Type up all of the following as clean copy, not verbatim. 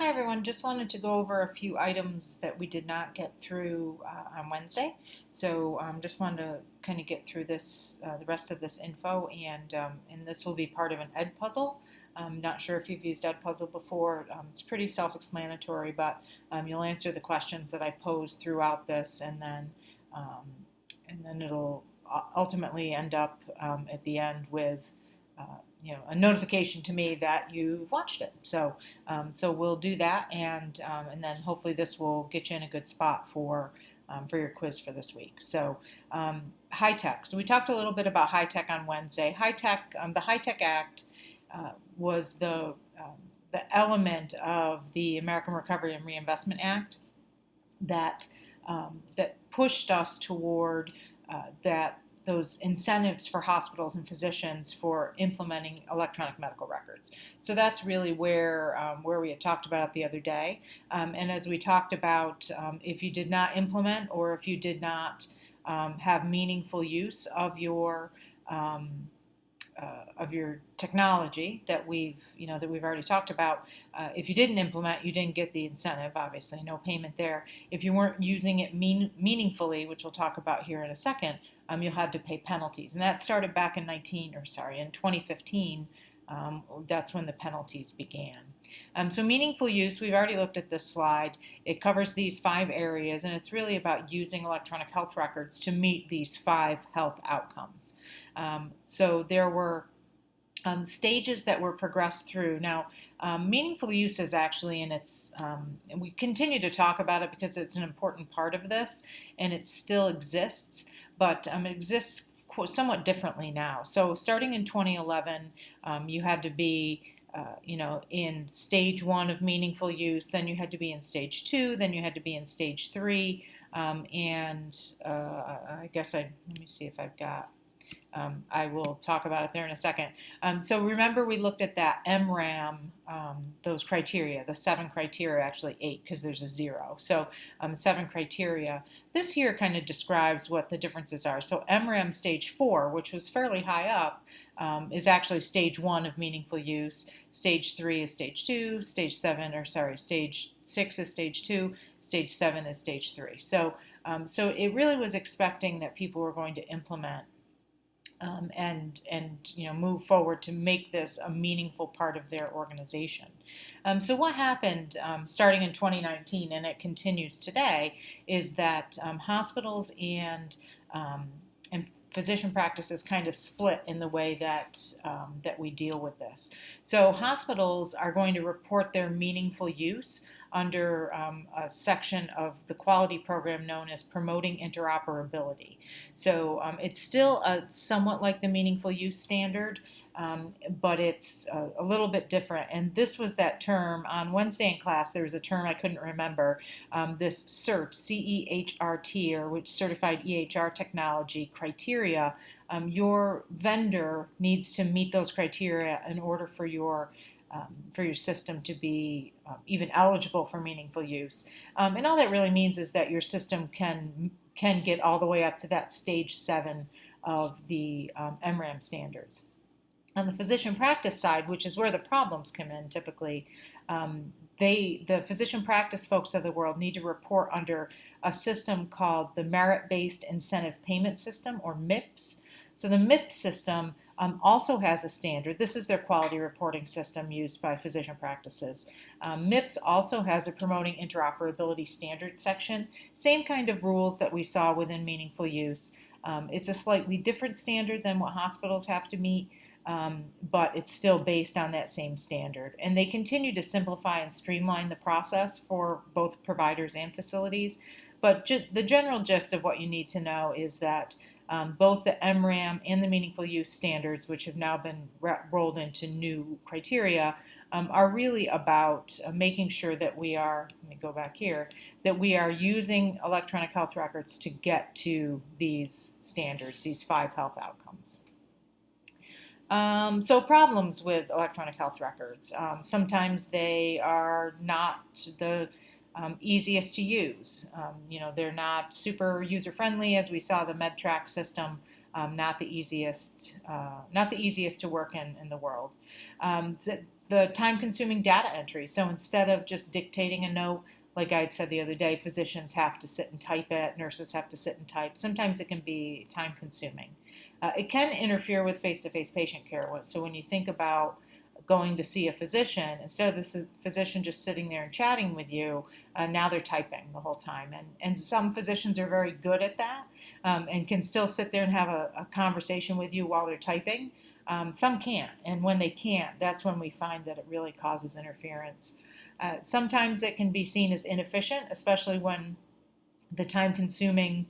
Hi everyone, just wanted to go over a few items that we did not get through on Wednesday. So just wanted to kind of get through the rest of this info, and this will be part of an Edpuzzle. I'm not sure if you've used Edpuzzle before. It's pretty self-explanatory, but you'll answer the questions that I pose throughout this, um, and then it'll ultimately end up at the end with uh, a notification to me that you've watched it. So we'll do that, and then hopefully this will get you in a good spot for your quiz for this week. So high tech. So we talked a little bit about high tech on Wednesday. High tech, the High Tech Act was the element of the American Recovery and Reinvestment Act that that pushed us toward that those incentives for hospitals and physicians for implementing electronic medical records. So that's really where we had talked about it the other day. And as we talked about, if you did not implement or if you did not have meaningful use um, of your technology that we've already talked about. If you didn't implement, you didn't get the incentive. Obviously, no payment there. If you weren't using it meaningfully, which we'll talk about here in a second, you'll have to pay penalties, and that started back in 2015. That's when the penalties began. So meaningful use, we've already looked at this slide. It covers these 5 areas, and it's really about using electronic health records to meet these 5 health outcomes. So there were stages that were progressed through. Now, meaningful use is actually and we continue to talk about it because it's an important part of this, and it still exists, but it exists somewhat differently now. So starting in 2011, you had to be in stage 1 of meaningful use, then you had to be in stage 2, then you had to be in stage 3, and I guess let me see if I've got I will talk about it there in a second. So remember we looked at that MRAM, those criteria, the 7 criteria, actually 8 because there's a 0. So 7 criteria. This here kind of describes what the differences are. So MRAM stage 4, which was fairly high up, is actually stage 1 of meaningful use. Stage 3 is stage 2. Stage 6 is stage 2. Stage 7 is stage 3. So it really was expecting that people were going to implement and move forward to make this a meaningful part of their organization. So what happened starting in 2019 and it continues today is that hospitals and physician practices kind of split in the way that we deal with this. So hospitals are going to report their meaningful use under a section of the quality program known as promoting interoperability. So it's still somewhat like the meaningful use standard, but it's a little bit different. And this was that term on Wednesday in class. There was a term I couldn't remember. This CERT, CEHRT, or which Certified EHR Technology criteria. Your vendor needs to meet those criteria in order for your system to be even eligible for meaningful use. And all that really means is that your system can get all the way up to that stage 7 of the MRAM standards. On the physician practice side, which is where the problems come in typically, the physician practice folks of the world need to report under a system called the Merit-Based Incentive Payment System, or MIPS. So the MIPS system also has a standard. This is their quality reporting system used by physician practices. MIPS also has a promoting interoperability standards section. Same kind of rules that we saw within meaningful use. It's a slightly different standard than what hospitals have to meet, but it's still based on that same standard. And they continue to simplify and streamline the process for both providers and facilities. But the general gist of what you need to know is that both the MRAM and the meaningful use standards, which have now been rolled into new criteria, are really about making sure that let me go back here, that we are using electronic health records to get to these standards, these 5 health outcomes. So problems with electronic health records. Sometimes they are not the easiest to use. They're not super user-friendly, as we saw the MedTrack system, not the easiest to work in the world. the time-consuming data entry. So instead of just dictating a note, like I had said the other day, physicians have to sit and type it, nurses have to sit and type. Sometimes it can be time-consuming. It can interfere with face-to-face patient care. So when you think about going to see a physician, instead of the physician just sitting there and chatting with you, now they're typing the whole time. And some physicians are very good at that, and can still sit there and have a conversation with you while they're typing. Some can't, and when they can't, that's when we find that it really causes interference. Sometimes it can be seen as inefficient, especially when the time consuming,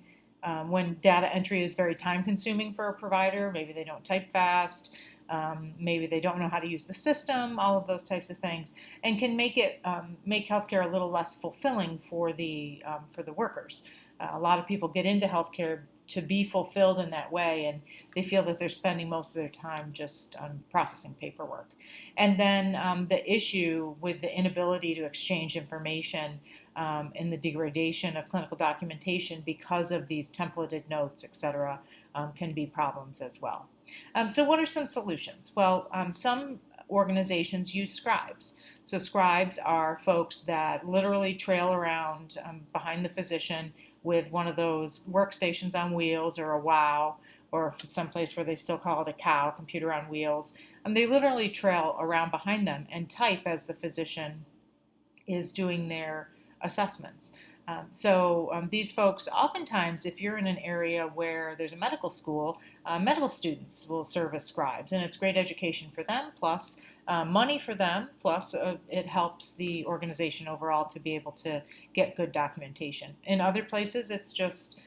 when data entry is very time consuming for a provider. Maybe they don't type fast, maybe they don't know how to use the system, all of those types of things, and can make it make healthcare a little less fulfilling for the workers. A lot of people get into healthcare to be fulfilled in that way, and they feel that they're spending most of their time just processing paperwork. And then the issue with the inability to exchange information, and the degradation of clinical documentation because of these templated notes, etc., can be problems as well. So what are some solutions? Well, some organizations use scribes. So scribes are folks that literally trail around behind the physician with one of those workstations on wheels, or a WOW, or someplace where they still call it a COW, computer on wheels. They literally trail around behind them and type as the physician is doing their assessments. These folks, oftentimes, if you're in an area where there's a medical school, medical students will serve as scribes, and it's great education for them, plus money for them, plus it helps the organization overall to be able to get good documentation. In other places, it's just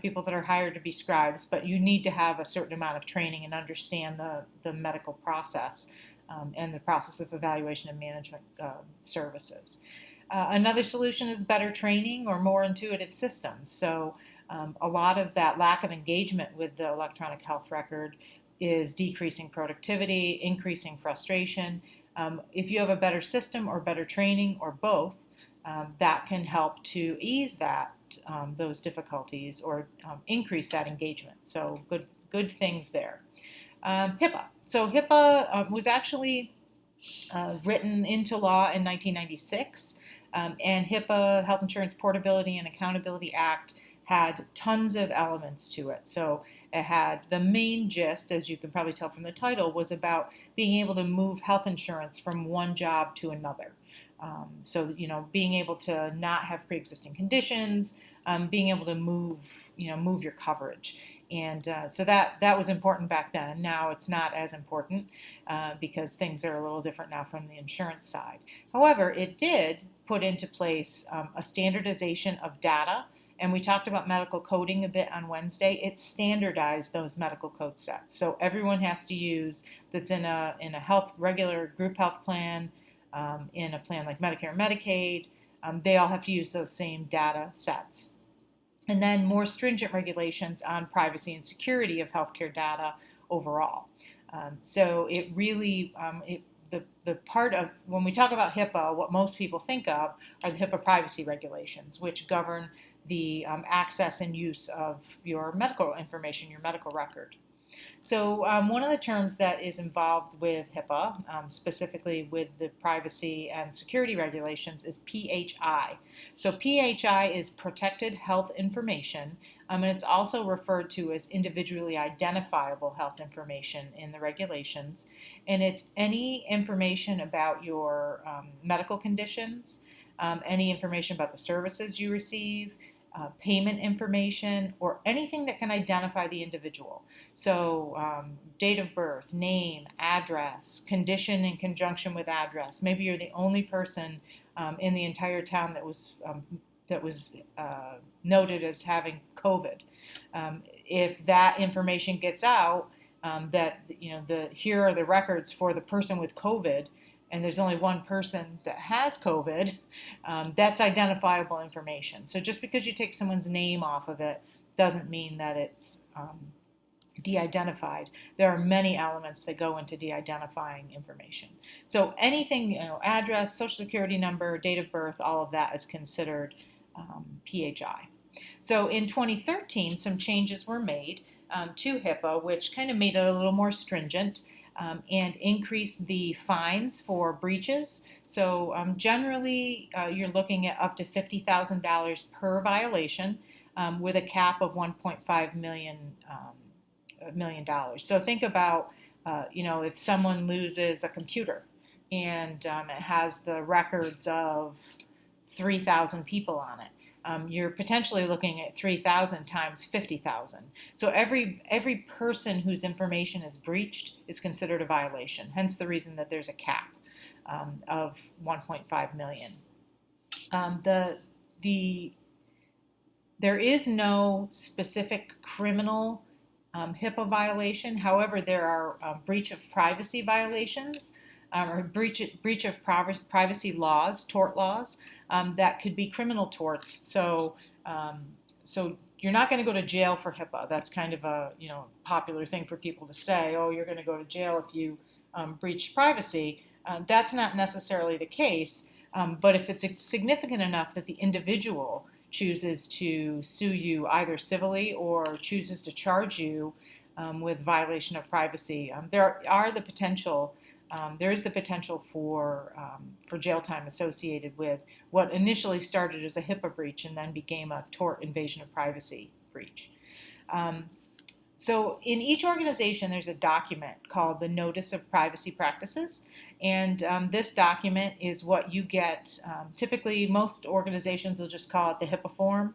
people that are hired to be scribes, but you need to have a certain amount of training and understand the medical process, and the process of evaluation and management services. Another solution is better training or more intuitive systems. So a lot of that lack of engagement with the electronic health record is decreasing productivity, increasing frustration. If you have a better system or better training or both, that can help to ease those difficulties, or increase that engagement. So good things there. HIPAA. So HIPAA was actually written into law in 1996. And HIPAA, Health Insurance Portability and Accountability Act, had tons of elements to it. So it had the main gist, as you can probably tell from the title, was about being able to move health insurance from one job to another. Being able to not have pre-existing conditions, being able to move your coverage. And so that was important back then. Now it's not as important because things are a little different now from the insurance side. However, it did put into place a standardization of data. And we talked about medical coding a bit on Wednesday. It standardized those medical code sets. So everyone has to use, that's in a regular group health plan, in a plan like Medicare and Medicaid, they all have to use those same data sets. And then more stringent regulations on privacy and security of healthcare data overall. So it really, the part of, when we talk about HIPAA, what most people think of are the HIPAA privacy regulations, which govern the access and use of your medical information, your medical record. So one of the terms that is involved with HIPAA, specifically with the privacy and security regulations, is PHI. So PHI is Protected Health Information, and it's also referred to as individually identifiable health information in the regulations. And it's any information about your medical conditions, any information about the services you receive, payment information, or anything that can identify the individual. So date of birth, name, address, condition in conjunction with address. Maybe you're the only person in the entire town that was noted as having COVID. If that information gets out, here are the records for the person with COVID, and there's only one person that has COVID, that's identifiable information. So just because you take someone's name off of it doesn't mean that it's de-identified. There are many elements that go into de-identifying information. So anything, address, social security number, date of birth, all of that is considered PHI. So in 2013, some changes were made to HIPAA, which kind of made it a little more stringent. and increase the fines for breaches. So generally, you're looking at up to $50,000 per violation, with a cap of 1.5 million dollars. So think about, if someone loses a computer and it has the records of 3,000 people on it. You're potentially looking at 3,000 times 50,000. So every person whose information is breached is considered a violation. Hence the reason that there's a cap of 1.5 million. There is no specific criminal HIPAA violation. However, there are breach of privacy violations, or breach of privacy laws, tort laws, that could be criminal torts. So you're not going to go to jail for HIPAA. That's kind of a popular thing for people to say. Oh, you're going to go to jail if you breach privacy. That's not necessarily the case. But if it's significant enough that the individual chooses to sue you either civilly or chooses to charge you with violation of privacy, there is the potential for jail time associated with what initially started as a HIPAA breach and then became a tort invasion of privacy breach. So in each organization, there's a document called the Notice of Privacy Practices, and this document is what you get. Typically, most organizations will just call it the HIPAA form.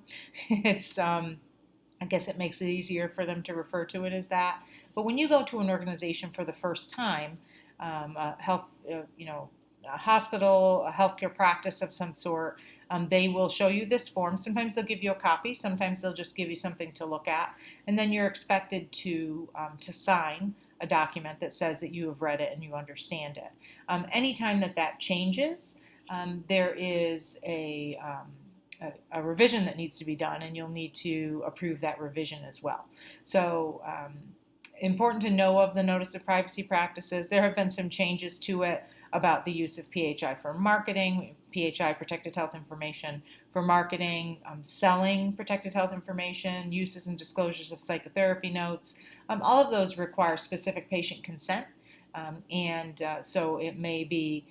I guess it makes it easier for them to refer to it as that. But when you go to an organization for the first time, a hospital, a healthcare practice of some sort, they will show you this form. Sometimes they'll give you a copy. Sometimes they'll just give you something to look at, and then you're expected to sign a document that says that you have read it and you understand it. Anytime that changes, there is a revision that needs to be done, and you'll need to approve that revision as well. So important to know of the Notice of Privacy Practices. There have been some changes to it about the use of PHI for marketing, PHI, protected health information, for marketing, selling protected health information, uses and disclosures of psychotherapy notes. All of those require specific patient consent, so it may be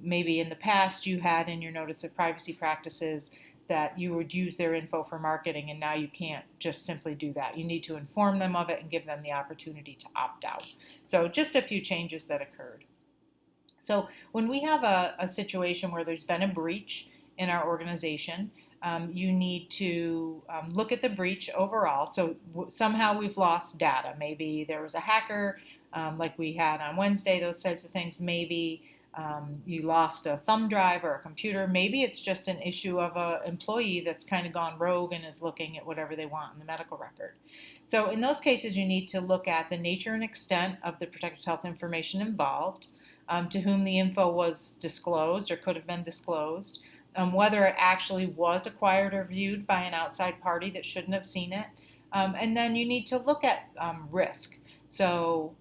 maybe in the past you had in your Notice of Privacy Practices that you would use their info for marketing, and now you can't just simply do that. You need to inform them of it and give them the opportunity to opt out. So just a few changes that occurred. So when we have a situation where there's been a breach in our organization, you need to look at the breach overall. So somehow we've lost data. Maybe there was a hacker, like we had on Wednesday, those types of things. Maybe you lost a thumb drive or a computer. Maybe it's just an issue of an employee that's kind of gone rogue and is looking at whatever they want in the medical record. So in those cases, you need to look at the nature and extent of the protected health information involved, to whom the info was disclosed or could have been disclosed, whether it actually was acquired or viewed by an outside party that shouldn't have seen it. And then you need to look at risk. So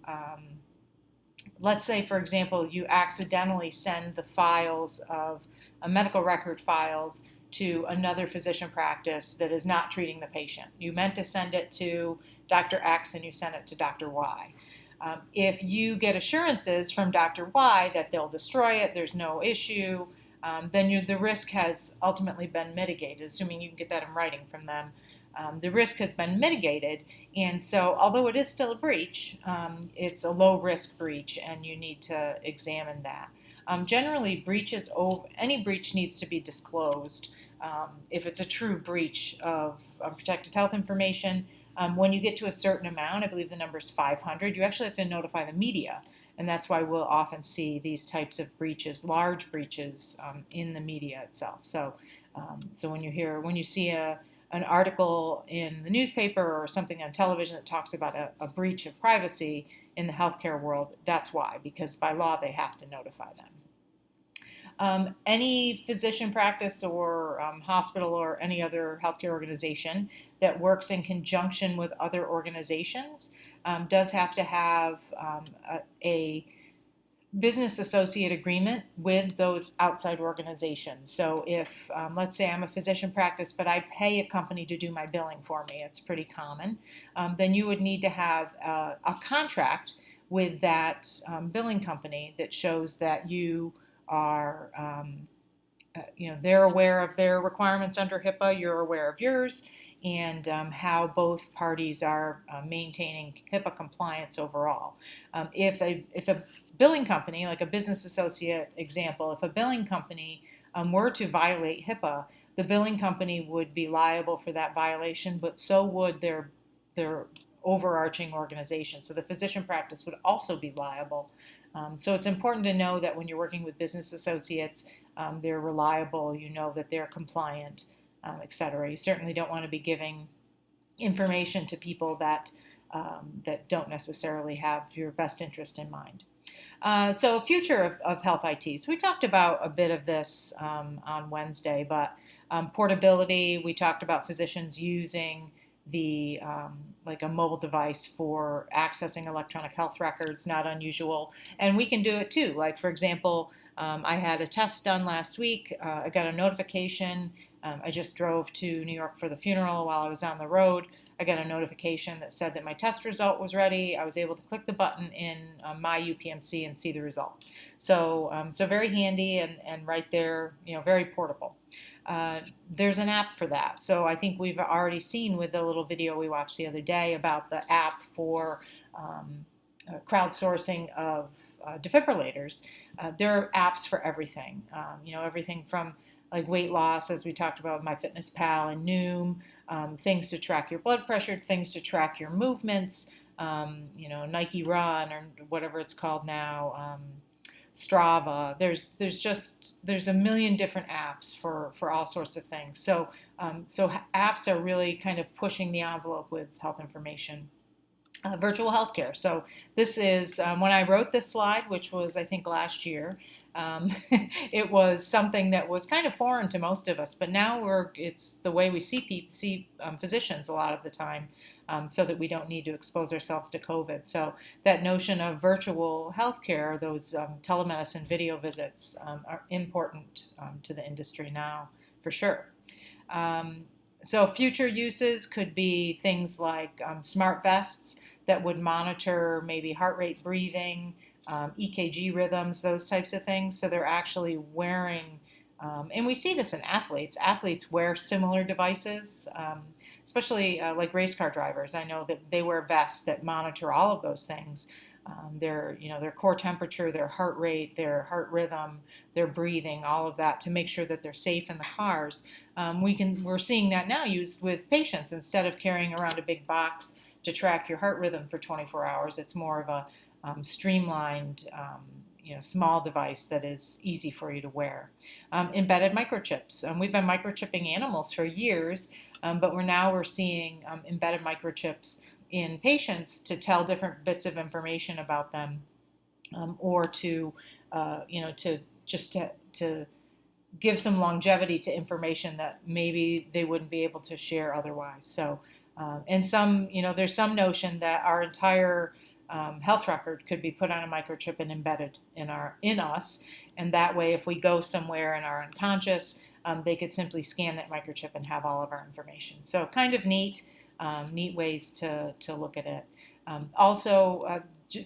let's say, for example, you accidentally send the files of medical record files to another physician practice that is not treating the patient. You meant to send it to Dr. X and you sent it to Dr. Y. If you get assurances from Dr. Y that they'll destroy it, there's no issue, then the risk has ultimately been mitigated, assuming you can get that in writing from them. The risk has been mitigated, and so although it is still a breach, it's a low-risk breach, and you need to examine that. Generally, any breach needs to be disclosed. If it's a true breach of protected health information, when you get to a certain amount, I believe the number is 500, you actually have to notify the media. And that's why we'll often see these types of breaches, large breaches, in the media itself. So when you see an article in the newspaper or something on television that talks about a breach of privacy in the healthcare world, that's why, because by law they have to notify them. Any physician practice or hospital or any other healthcare organization that works in conjunction with other organizations does have to have a business associate agreement with those outside organizations. So if, let's say I'm a physician practice, but I pay a company to do my billing for me, it's pretty common, then you would need to have a contract with that billing company that shows that you are, they're aware of their requirements under HIPAA, you're aware of yours, and how both parties are maintaining HIPAA compliance overall. If a billing company, like a business associate example, if a billing company were to violate HIPAA, the billing company would be liable for that violation, but so would their overarching organization. So the physician practice would also be liable. So it's important to know that when you're working with business associates, they're reliable, you know that they're compliant, et cetera. You certainly don't want to be giving information to people that don't necessarily have your best interest in mind. So future of health IT. So we talked about a bit of this on Wednesday, but portability, we talked about physicians using the like a mobile device for accessing electronic health records, not unusual. And we can do it too. Like, for example, I had a test done last week. I got a notification. I just drove to New York for the funeral while I was on the road. I got a notification that said that my test result was ready. I was able to click the button in my UPMC and see the result. So, so very handy and right there, very portable. There's an app for that. So I think we've already seen with the little video we watched the other day about the app for crowdsourcing of defibrillators. There are apps for everything. Everything from like weight loss, as we talked about, MyFitnessPal and Noom, things to track your blood pressure, things to track your movements, Nike Run or whatever it's called now, Strava. There's a million different apps for all sorts of things. So apps are really kind of pushing the envelope with health information. Virtual healthcare. So this is when I wrote this slide, which was I think last year. It was something that was kind of foreign to most of us, but now it's the way we see physicians a lot of the time, so that we don't need to expose ourselves to COVID. So that notion of virtual healthcare, those telemedicine video visits, are important to the industry now, for sure. So future uses could be things like smart vests that would monitor maybe heart rate, breathing, EKG rhythms, those types of things. So they're actually wearing, and we see this in athletes. Athletes wear similar devices, especially like race car drivers. I know that they wear vests that monitor all of those things. Their core temperature, their heart rate, their heart rhythm, their breathing, all of that to make sure that they're safe in the cars. We're seeing that now used with patients. Instead of carrying around a big box to track your heart rhythm for 24 hours, it's more of a streamlined, small device that is easy for you to wear. Embedded microchips. We've been microchipping animals for years, but we're seeing embedded microchips in patients to tell different bits of information about them, or to give some longevity to information that maybe they wouldn't be able to share otherwise. So, and there's some notion that our entire health record could be put on a microchip and embedded in us, and that way, if we go somewhere and are unconscious, they could simply scan that microchip and have all of our information. So, kind of neat ways to look at it. Also,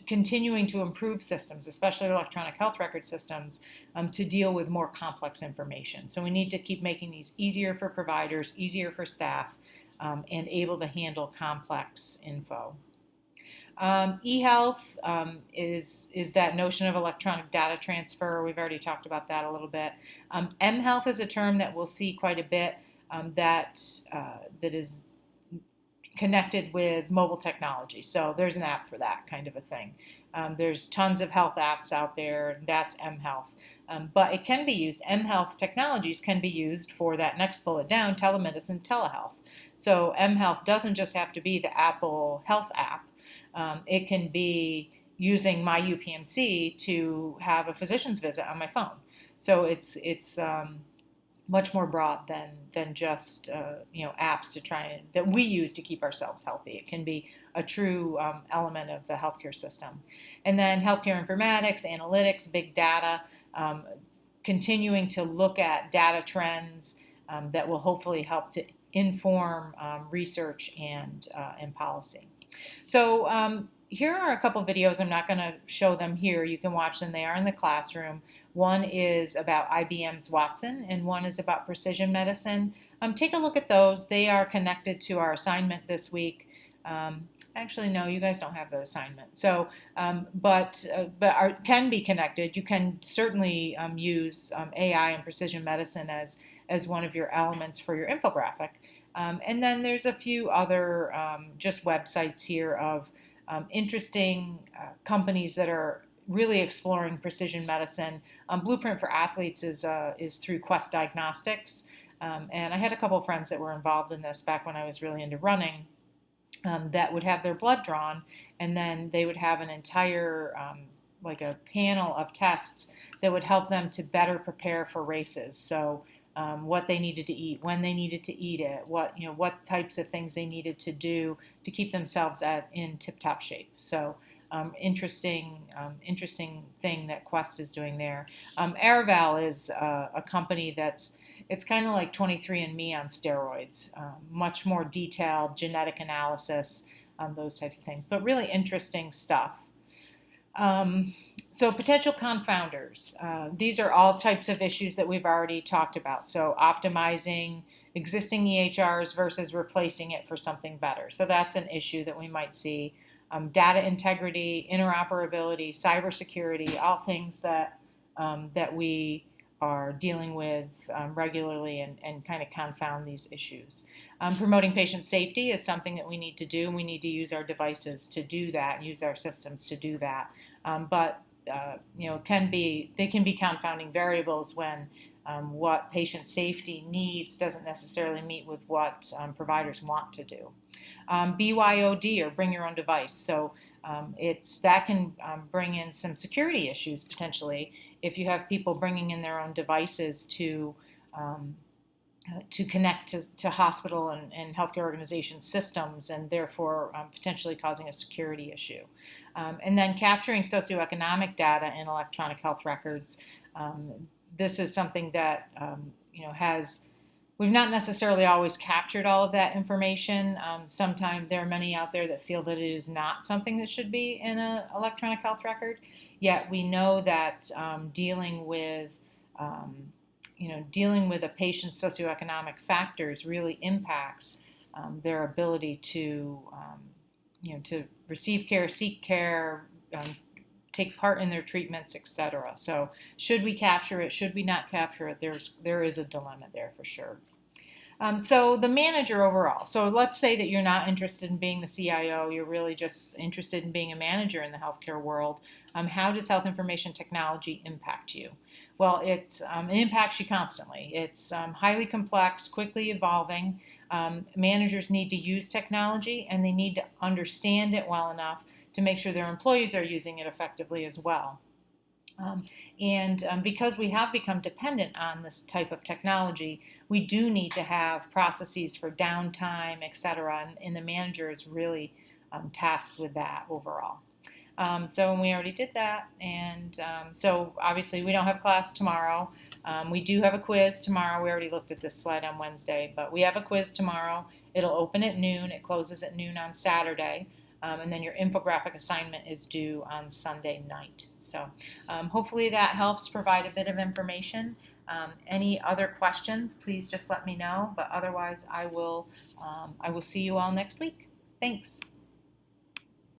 continuing to improve systems, especially electronic health record systems, to deal with more complex information. So we need to keep making these easier for providers, easier for staff, and able to handle complex info. E-health is that notion of electronic data transfer. We've already talked about that a little bit. M-health is a term that we'll see quite a bit, that is connected with mobile technology. So there's an app for that kind of a thing. There's tons of health apps out there. That's M-health. But it can be used, M-health technologies can be used for that next bullet down, telemedicine, telehealth. So M-health doesn't just have to be the Apple Health app. It can be using my UPMC to have a physician's visit on my phone. So it's much more broad than just apps that we use to keep ourselves healthy. It can be a true element of the healthcare system. And then healthcare informatics, analytics, big data, continuing to look at data trends that will hopefully help to inform research and policy. So here are a couple videos. I'm not going to show them here. You can watch them. They are in the classroom. One is about IBM's Watson, and one is about precision medicine. Take a look at those. They are connected to our assignment this week. Actually, no, you guys don't have the assignment. So, can be connected. You can certainly use AI and precision medicine as one of your elements for your infographic. And then there's a few other just websites here of interesting companies that are really exploring precision medicine. Blueprint for Athletes is through Quest Diagnostics. And I had a couple of friends that were involved in this back when I was really into running, that would have their blood drawn, and then they would have an entire like a panel of tests that would help them to better prepare for races. So what they needed to eat, when they needed to eat it, what types of things they needed to do to keep themselves in tip-top shape. So interesting thing that Quest is doing there. Araval is a company it's kind of like 23andMe on steroids, much more detailed genetic analysis, those types of things, but really interesting stuff. So potential confounders. These are all types of issues that we've already talked about. So optimizing existing EHRs versus replacing it for something better. So that's an issue that we might see. Data integrity, interoperability, cybersecurity, all things that we are dealing with regularly and kind of confound these issues. Promoting patient safety is something that we need to do, and we need to use our devices to do that, use our systems to do that. But they can be confounding variables when what patient safety needs doesn't necessarily meet with what providers want to do. BYOD, or bring your own device. So that can bring in some security issues potentially if you have people bringing in their own devices to connect to hospital and healthcare organization systems, and therefore potentially causing a security issue. And then capturing socioeconomic data in electronic health records. This is something that we've not necessarily always captured all of that information. Sometimes there are many out there that feel that it is not something that should be in an electronic health record. Yet we know that dealing with a patient's socioeconomic factors really impacts their ability to receive care, seek care, take part in their treatments, etc. So should we capture it? Should we not capture it? There is a dilemma there for sure. So the manager overall. So let's say that you're not interested in being the CIO. You're really just interested in being a manager in the healthcare world. How does health information technology impact you? Well, it impacts you constantly. It's highly complex, quickly evolving. Managers need to use technology, and they need to understand it well enough to make sure their employees are using it effectively as well. Because we have become dependent on this type of technology, we do need to have processes for downtime, etc. And the manager is really tasked with that overall. So we already did that, and so obviously we don't have class tomorrow. We do have a quiz tomorrow. We already looked at this slide on Wednesday, but we have a quiz tomorrow. It'll open at noon. It closes at noon on Saturday. And then your infographic assignment is due on Sunday night. So hopefully that helps provide a bit of information. Any other questions, please just let me know. But otherwise, I will see you all next week. Thanks.